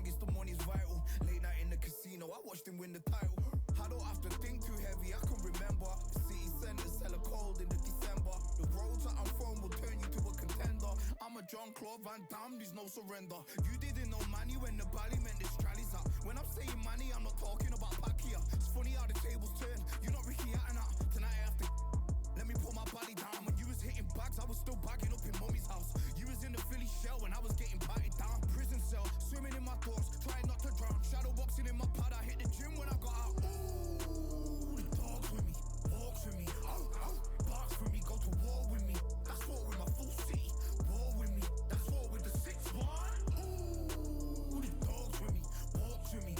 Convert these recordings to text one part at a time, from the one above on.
targets, the money's vital. Late night in the casino, I watched him win the title. I don't have to think too heavy, I can remember. The city centers hella cold in the December. The roads that I'm from will turn you to a contender. I'm a Jean-Claude Van Damme, there's no surrender. You didn't know money when the bally meant this trallies up. When I'm saying money, I'm not talking about Pacquiao. It's funny how the tables turn. You're not Ricky Hatton. Tonight I have to let me put my body down. When you was hitting bags, I was still bagging up in mommy's house. You was in the Philly shell when I was getting batted down. Prison cell, swimming in my thoughts, trying not to drown. Shadow boxing in my pad, I hit the gym when I got out. Ooh, the dogs with me, walks with me, barks with me, go to war with me. That's war with my full city. War with me, that's war with the 6-1. Ooh, the dogs with me, walks with me,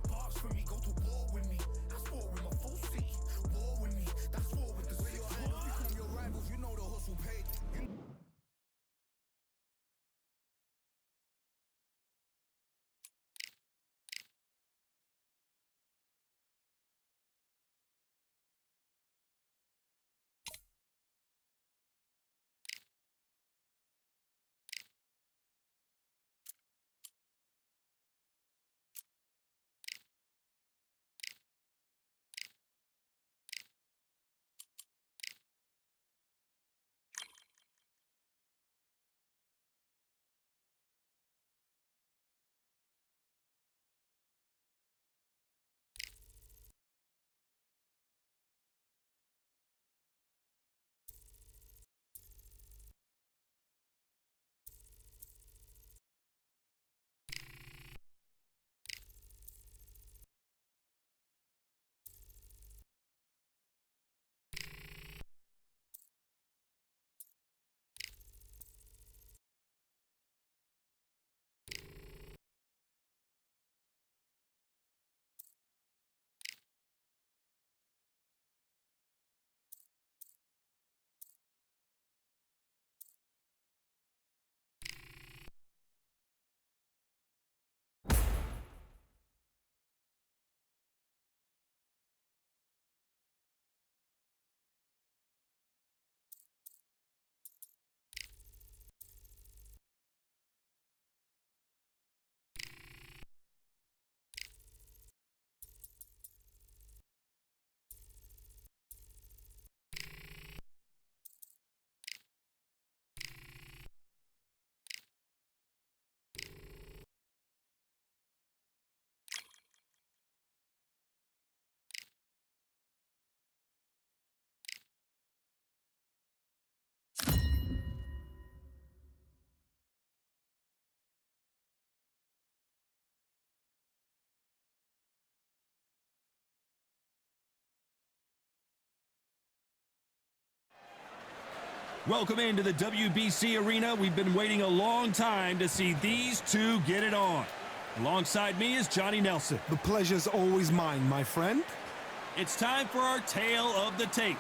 barks with me, go to war with me. That's war with my full city. War with me, that's war with the 6-1. Become your rivals, you know the hustle paid. Welcome into the WBC arena. We've been waiting a long time to see these two get it on. Alongside me is Johnny Nelson. The pleasure's always mine, my friend. It's time for our tale of the tape,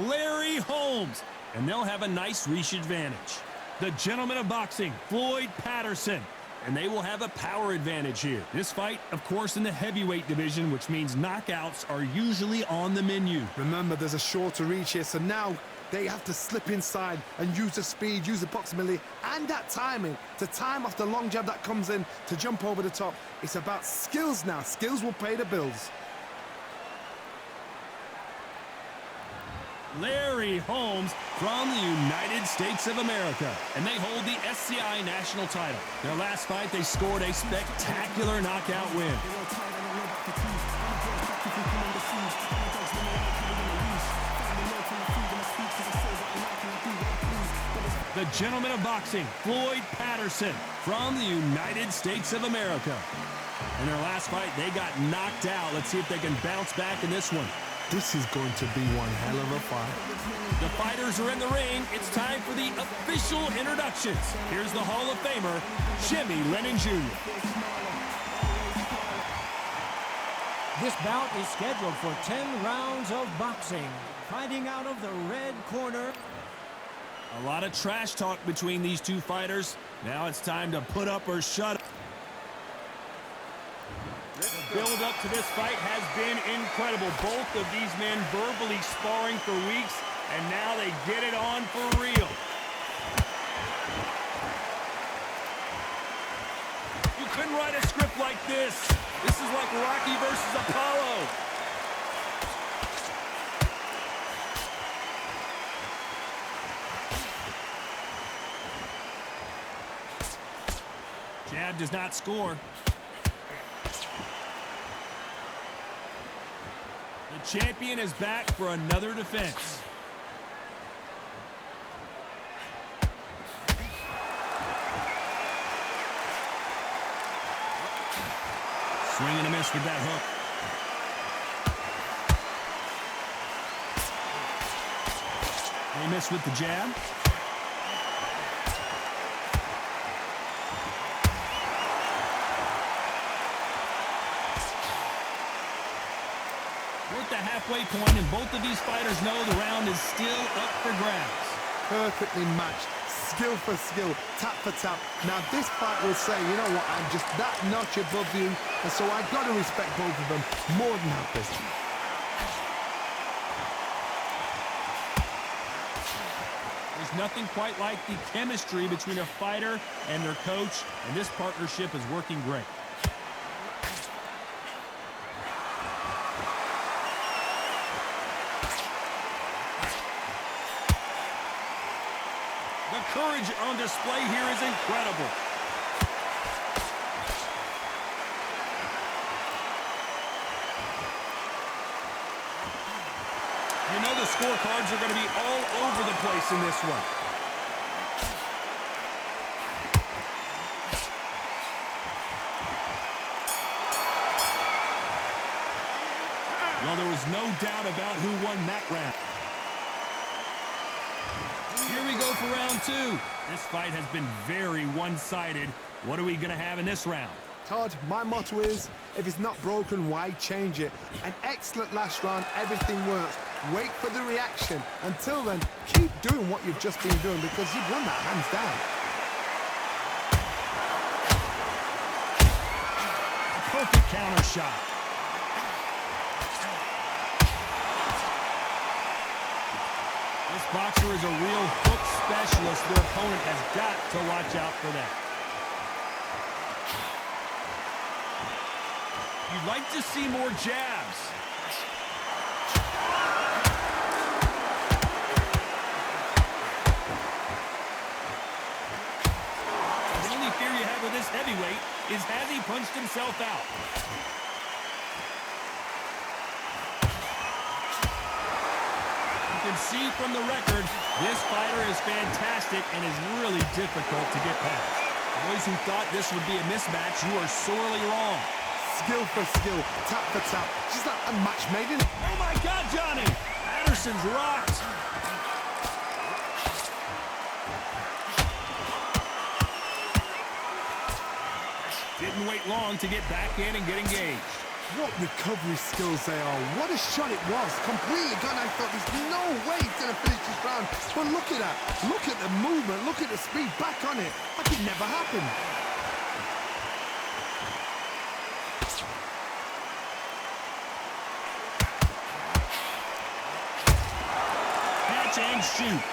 Larry Holmes, and they'll have a nice reach advantage. The gentleman of boxing, Floyd Patterson, and they will have a power advantage here. This fight, of course, in the heavyweight division, which means knockouts are usually on the menu. Remember, there's a shorter reach here, so now they have to slip inside and use the speed, use the proximity, and that timing to time off the long jab that comes in to jump over the top. It's about skills now. Skills will pay the bills. Larry Holmes from the United States of America, and they hold the SCI national title. Their last fight, they scored a spectacular knockout win. The gentleman of boxing, Floyd Patterson from the United States of America. In their last fight, they got knocked out. Let's see if they can bounce back in this one. This is going to be one hell of a fight. The fighters are in the ring. It's time for the official introductions. Here's the Hall of Famer, Jimmy Lennon Jr. This bout is scheduled for 10 rounds of boxing. Fighting out of the red corner. A lot of trash talk between these two fighters. Now it's time to put up or shut up. The build-up to this fight has been incredible. Both of these men verbally sparring for weeks, and now they get it on for real. You Couldn't write a script like this. This is like Rocky versus Apollo. Jab does not score. The champion is back for another defense. Swing and a miss with that hook. They miss with the jab. We're at the halfway point, and both of these fighters know the round is still up for grabs. Perfectly matched, skill for skill, tap for tap. Now this fight will say, you know what, I'm just that notch above you, and so I've got to respect both of them more than happy. There's nothing quite like the chemistry between a fighter and their coach, and this partnership is working great. The courage on display here is incredible. You know the scorecards are going to be all over the place in this one. Well, there was no doubt about who won that round. Here we go for round two. This fight has been very one-sided. What are we going to have in this round? Todd, my motto is, if it's not broken, why change it? An excellent last round, everything works. Wait for the reaction. Until then, keep doing what you've just been doing because you've won that hands down. A perfect counter shot. This boxer is a real hook specialist. Their opponent has got to watch out for that. You'd like to see more jabs. The only fear you have with this heavyweight is has he punched himself out? You can see from the record, this fighter is fantastic and is really difficult to get past. Those who thought this would be a mismatch, you are sorely wrong. Skill for skill, tap for tap. She's like a match made in. Oh my God, Johnny! Patterson's rocked. Didn't wait long to get back in and get engaged. What recovery skills they are. What a shot it was. Completely gone. I thought there's no way he's going to finish this round. But look at that. Look at the movement. Look at the speed. Back on it. That could never happen. Catch and shoot.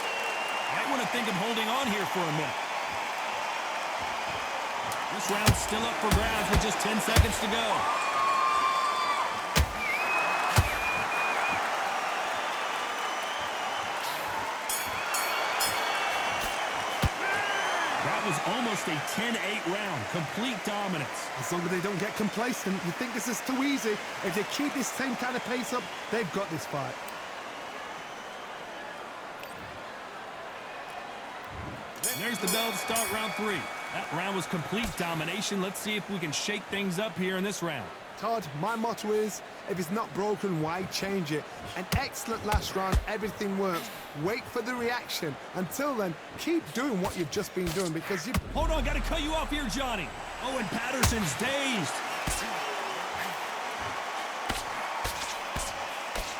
I want to think of holding on here for a minute. This round's still up for grabs with just 10 seconds to go. That was almost a 10-8 round. Complete dominance. As long as they don't get complacent, you think this is too easy. If they keep this same kind of pace up, they've got this fight. There's the bell to start round three. That round was complete domination. Let's see if we can shake things up here in this round. Todd, my motto is, if it's not broken, why change it? An excellent last round, everything works. Wait for the reaction. Until then, keep doing what you've just been doing because you... Hold on, got to cut you off here, Johnny. Oh, and Patterson's dazed.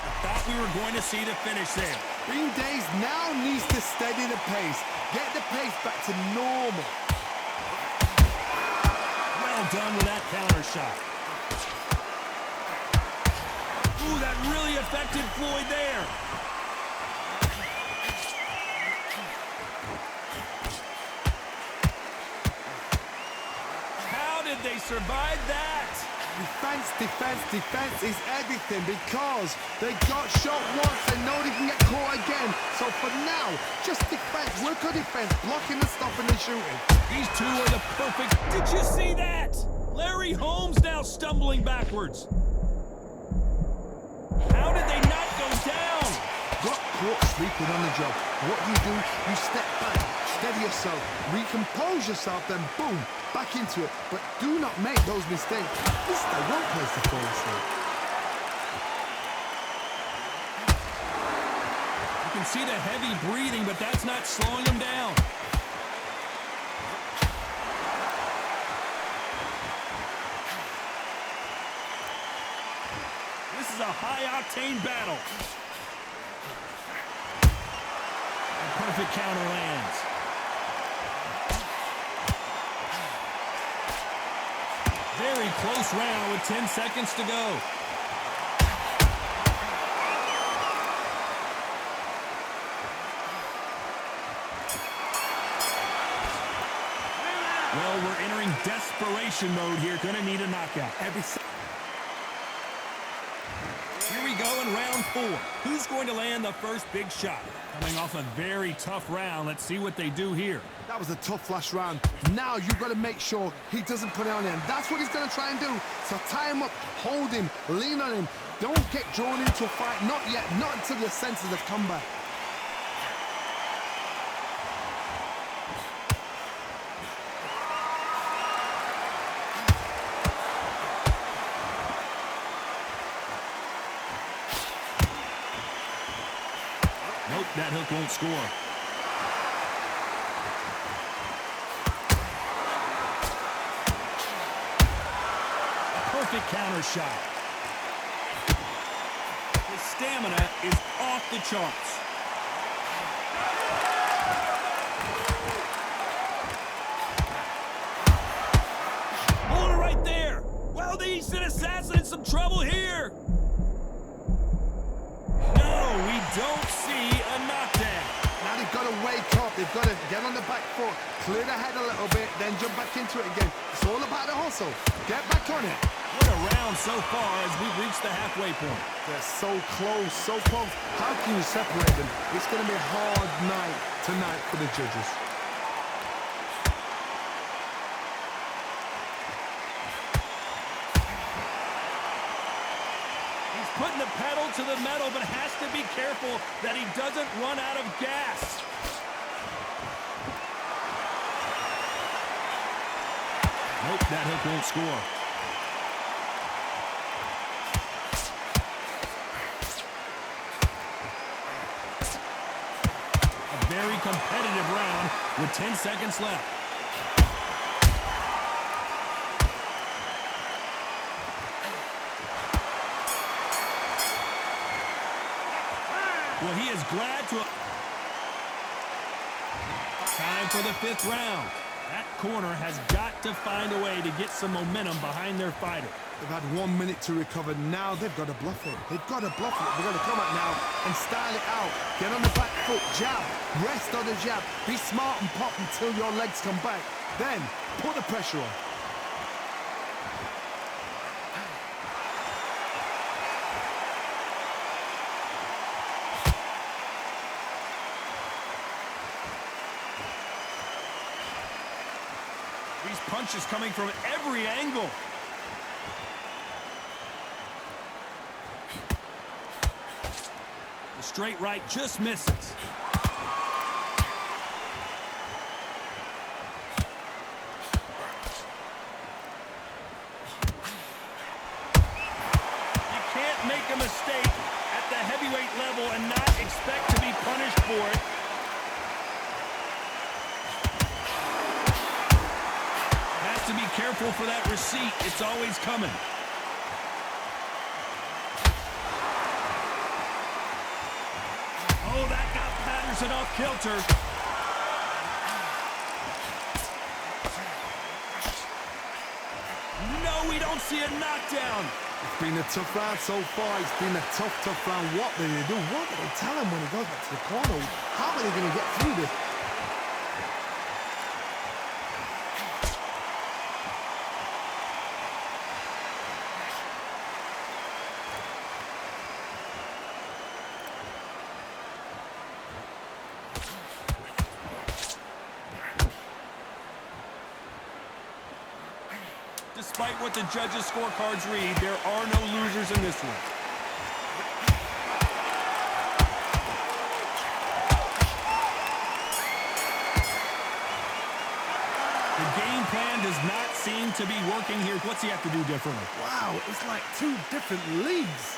I thought we were going to see the finish there. Being dazed now needs to steady the pace. Get the pace back to normal. Well done with that counter shot. Ooh, that really affected Floyd there. How did did they survive that? Defense, defense, defense is everything because they got shot once and know they can get caught again. So for now, just defense, work on defense, blocking and stopping and shooting. These two are the perfect... Did you see that? Larry Holmes now stumbling backwards. How did they not go down? Got caught sleeping on the job. What do? You step back, steady yourself, recompose yourself, then boom, back into it. But do not make those mistakes. This is the one place to fall asleep. You can see the heavy breathing, but that's not slowing him down. This is a high-octane battle. A perfect counter lands. Very close round with 10 seconds to go. Well, we're entering desperation mode here. Gonna need a knockout. Here we go in round 4. Who's going to land the first big shot? Coming off a very tough round. Let's see what they do here. That was a tough last round. Now you've got to make sure he doesn't put it on him. That's what he's going to try and do. So tie him up, hold him, lean on him. Don't get drawn into a fight. Not yet. Not until your senses have come back. Nope, that hook won't score. A perfect counter shot. His stamina is off the charts. Hold it right there. Well, the Eastern Assassin in some trouble here. No, we don't see a knockdown. Now they've got to wake up. They've got to get on the back foot, clear the head a little bit, then jump back into it again. It's all about the hustle. Get back on it. What a round so far as we've reached the halfway point. They're so close, so close. How can you separate them? It's going to be a hard night tonight for the judges. Putting the pedal to the metal, but has to be careful that he doesn't run out of gas. Nope, that hook won't score. A very competitive round with 10 seconds left. Well, he is glad to... Time for the 5th round. That corner has got to find a way to get some momentum behind their fighter. They've had 1 minute to recover. Now they've got to bluff it. They've got to bluff it. They've got to come out now and style it out. Get on the back foot, jab, rest on the jab. Be smart and pop until your legs come back. Then put the pressure on. These punches coming from every angle. The straight right just misses. You can't make a mistake at the heavyweight level and not expect to be punished for it. To be careful for that receipt. It's always coming. Oh, that got Patterson off kilter. No, we don't see a knockdown. It's been a tough round so far. It's been a tough round. What do they do? What do they tell him when he goes back to the corner? How are they going to get through this? Despite what the judges' scorecards read, there are no losers in this one. The game plan does not seem to be working here. What's he have to do differently? Wow, it's like two different leagues.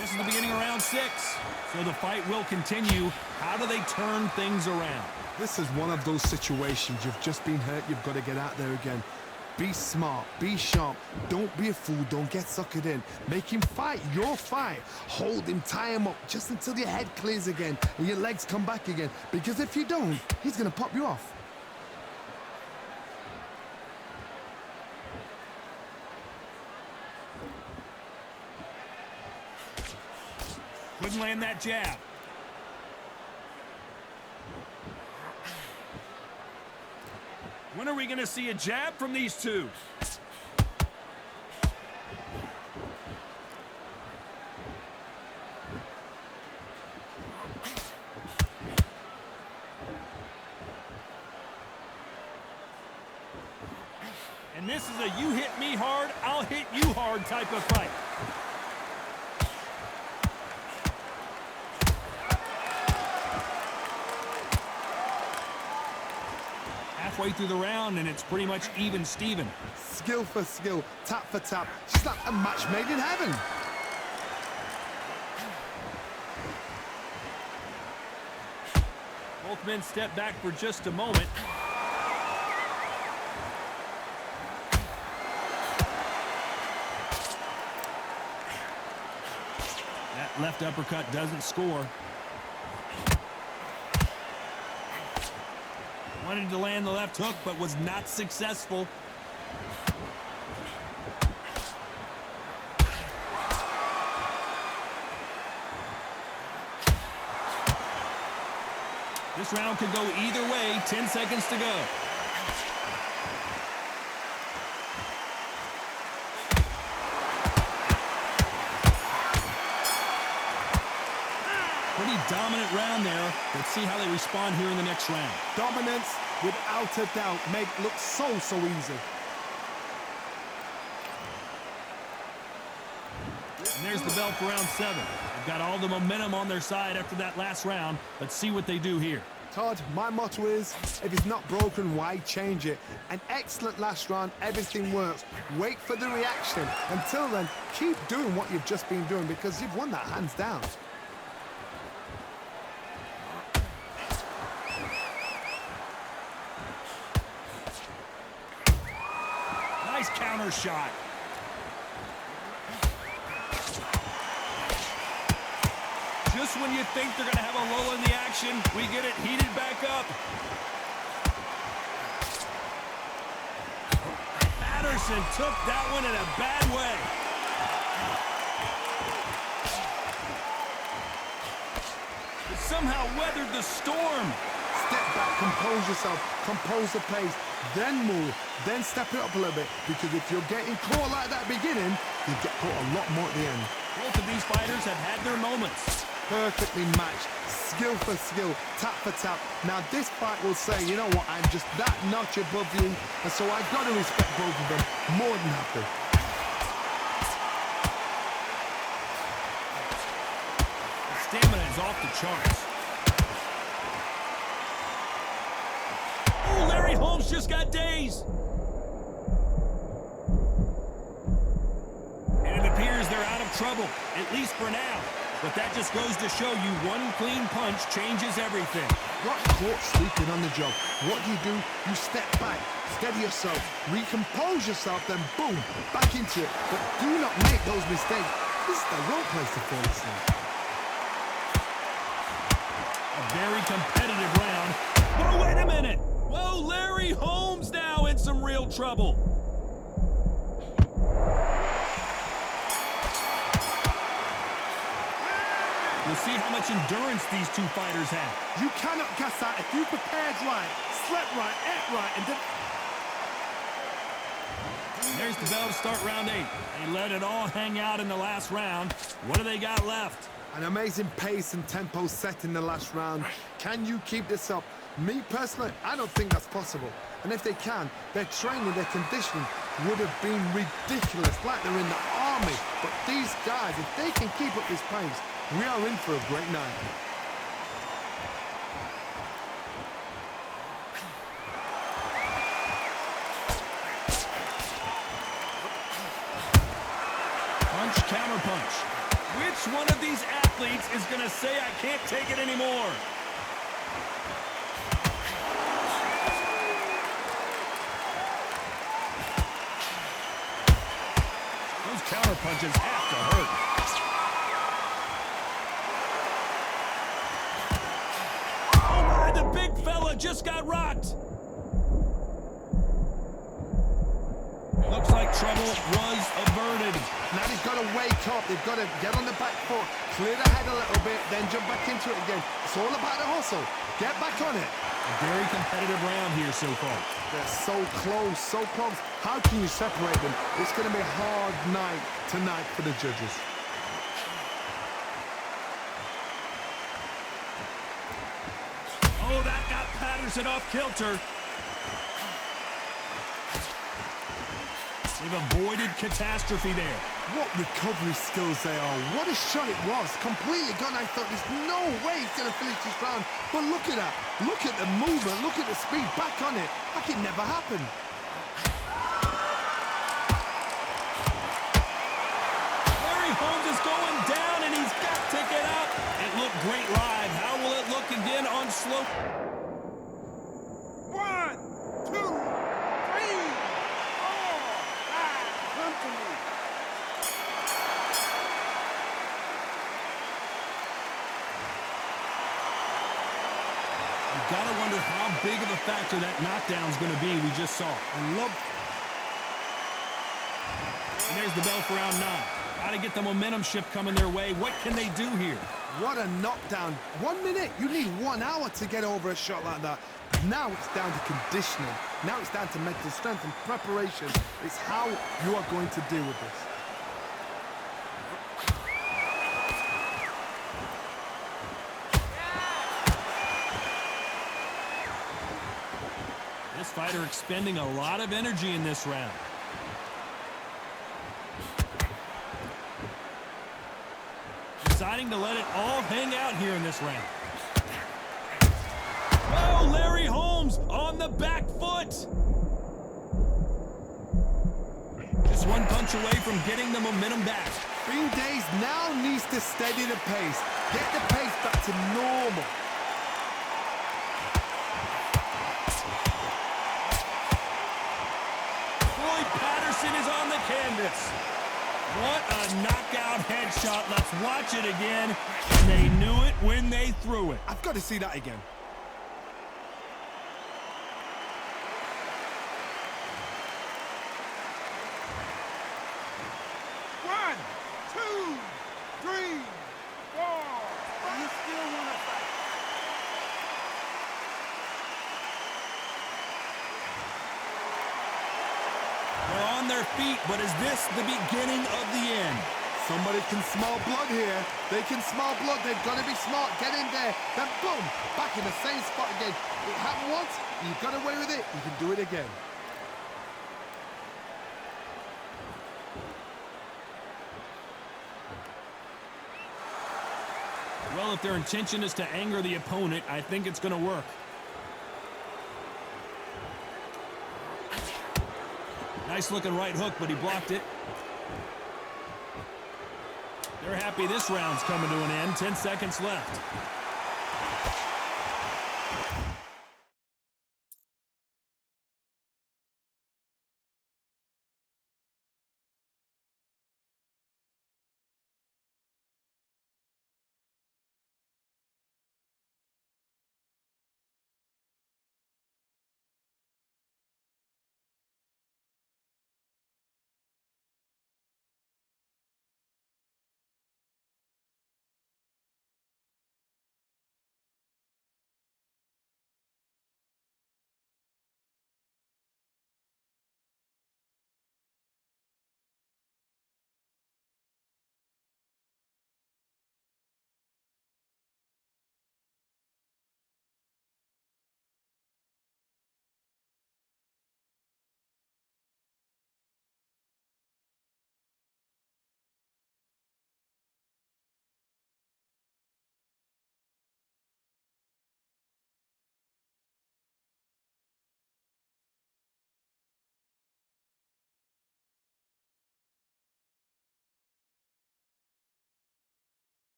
This is the beginning of round 6, so the fight will continue. How do they turn things around? This is one of those situations. You've just been hurt. You've got to get out there again. Be smart. Be sharp. Don't be a fool. Don't get suckered in. Make him fight your fight. Hold him. Tie him up just until your head clears again and your legs come back again. Because if you don't, he's going to pop you off. Couldn't land that jab. When are we going to see a jab from these two? And this is a you hit me hard, I'll hit you hard type of fight. Halfway through the round, and it's pretty much even Steven. Skill for skill, tap for tap. Just like a match made in heaven. Both men step back for just a moment. That left uppercut doesn't score. Wanted to land the left hook, but was not successful. This round could go either way. 10 seconds to go. Pretty dominant round there. Let's see how they respond here in the next round. Dominance, without a doubt, make look so easy. And there's the bell for round 7. They've got all the momentum on their side after that last round. Let's see what they do here. Todd, my motto is, if it's not broken, why change it? An excellent last round, everything works. Wait for the reaction. Until then, keep doing what you've just been doing because you've won that hands down. Nice counter shot. Just when you think they're going to have a lull in the action, we get it heated back up. Patterson took that one in a bad way. But somehow weathered the storm. Step back, compose yourself, compose the pace, then move, then step it up a little bit. Because if you're getting caught like that beginning, you get caught a lot more at the end. Both of these fighters have had their moments. Perfectly matched, skill for skill, tap for tap. Now this fight will say, you know what, I'm just that notch above you, and so I've got to respect both of them more than happy. The stamina is off the charts. Oh, Larry Holmes just got dazed. And it appears they're out of trouble, at least for now. But that just goes to show you one clean punch changes everything. Got caught sleeping on the job. What do? You step back, steady yourself, recompose yourself, then boom, back into it. But do not make those mistakes. This is the wrong place to fall asleep. A very competitive round. Oh, wait a minute. Whoa, Larry Holmes now in some real trouble. We'll see how much endurance these two fighters have. You cannot gas out if you prepared right, slept right, ate right, and then... There's the bell to start round 8. They let it all hang out in the last round. What do they got left? An amazing pace and tempo set in the last round. Can you keep this up? Me personally, I don't think that's possible. And if they can, their training, their conditioning would have been ridiculous, like they're in the army. But these guys, if they can keep up this pace, we are in for a great night. Punch, counter punch. Which one of these athletes is going to say, I can't take it anymore? Those counter punches have to hurt. Oh my, the big fella just got rocked. Looks like trouble was averted. Now they've got to wake up. They've got to get on the back foot, clear the head a little bit, then jump back into it again. It's all about the hustle. Get back on it. A very competitive round here so far. They're so close, so close. How can you separate them? It's going to be a hard night tonight for the judges. Oh, that got Patterson off kilter. They've avoided catastrophe there. What recovery skills they are. What a shot it was. Completely gone. I thought there's no way he's going to finish this round. But look at that. Look at the movement. Look at the speed. Back on it. Like it never happened. Larry Holmes is going down, and he's got to get up. It looked great live. How will it look again on slow? 1, 2, 3, 4, 5. Come to me. You gotta wonder how big of a factor that knockdown's gonna be we just saw. And there's the bell for round 9. Gotta get the momentum shift coming their way. What can they do here? What a knockdown. 1 minute. You need 1 hour to get over a shot like that. Now it's down to conditioning. Now it's down to mental strength and preparation. It's how you are going to deal with this. This fighter expending a lot of energy in this round. Deciding to let it all hang out here in this round. Oh, Larry Holmes on the back foot. Just 1 punch away from getting the momentum back. Fiend Days now needs to steady the pace. Get the pace back to normal. Patterson is on the canvas. What a knockout headshot. Let's watch it again. And they knew it when they threw it. I've got to see that again. One, two, three, four. You still want to fight? They're on their feet, but is this the beginning of the end? Somebody can smell blood here. They can smell blood. They've got to be smart. Get in there. Then boom, back in the same spot again. It happened once. You got away with it. You can do it again. Well, if their intention is to anger the opponent, I think it's going to work. Nice looking right hook, but he blocked it. They're happy this round's coming to an end. 10 seconds left.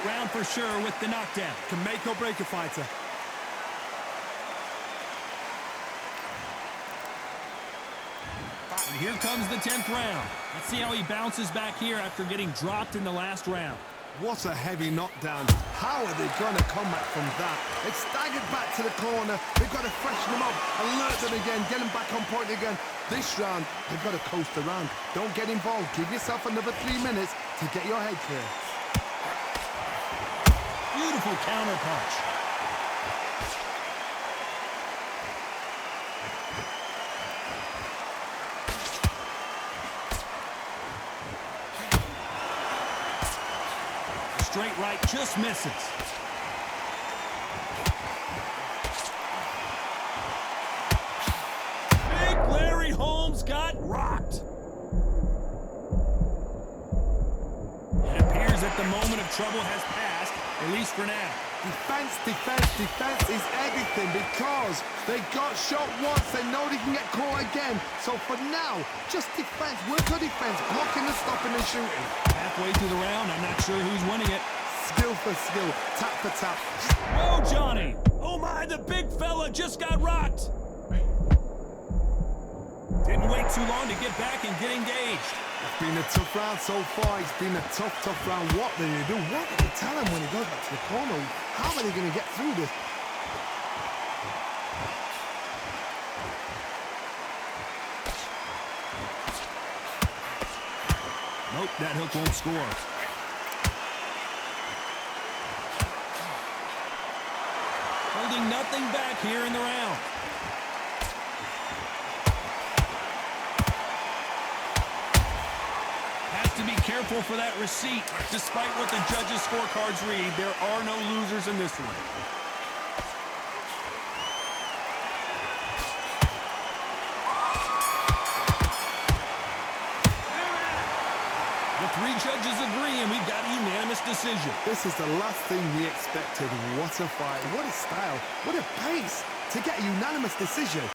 round for sure with the knockdown. Can make or break a fighter. And here comes the 10th round. Let's see how he bounces back here after getting dropped in the last round. What a heavy knockdown. How are they going to come back from that? They've staggered back to the corner. They've got to freshen them up, alert them again, get them back on point again. This round, they've got to coast around. Don't get involved. Give yourself another 3 minutes to get your head clear. Beautiful counter punch. Straight right just misses. Big Larry Holmes got rocked. It appears that the moment of trouble has passed, at least for now. Defense, defense, defense is everything because they got shot once. They know they can get caught again. So for now, just defense. Work on defense. Blocking and stopping and shooting. Halfway through the round, I'm not sure who's winning it. Skill for skill. Tap for tap. Oh, Johnny. Oh, my, the big fella just got rocked. Didn't wait too long to get back and get engaged. It's been a tough round so far. It's been a tough, tough round. What do you do? What do you tell him when he goes back to the corner? How are they going to get through this? Nope, that hook won't score. Holding nothing back here in the round. Has to be careful for that receipt. Despite what the judges' scorecards read, there are no losers in this one. The 3 judges agree, and we've got a unanimous decision. This is the last thing we expected. What a fight. What a style. What a pace to get a unanimous decision.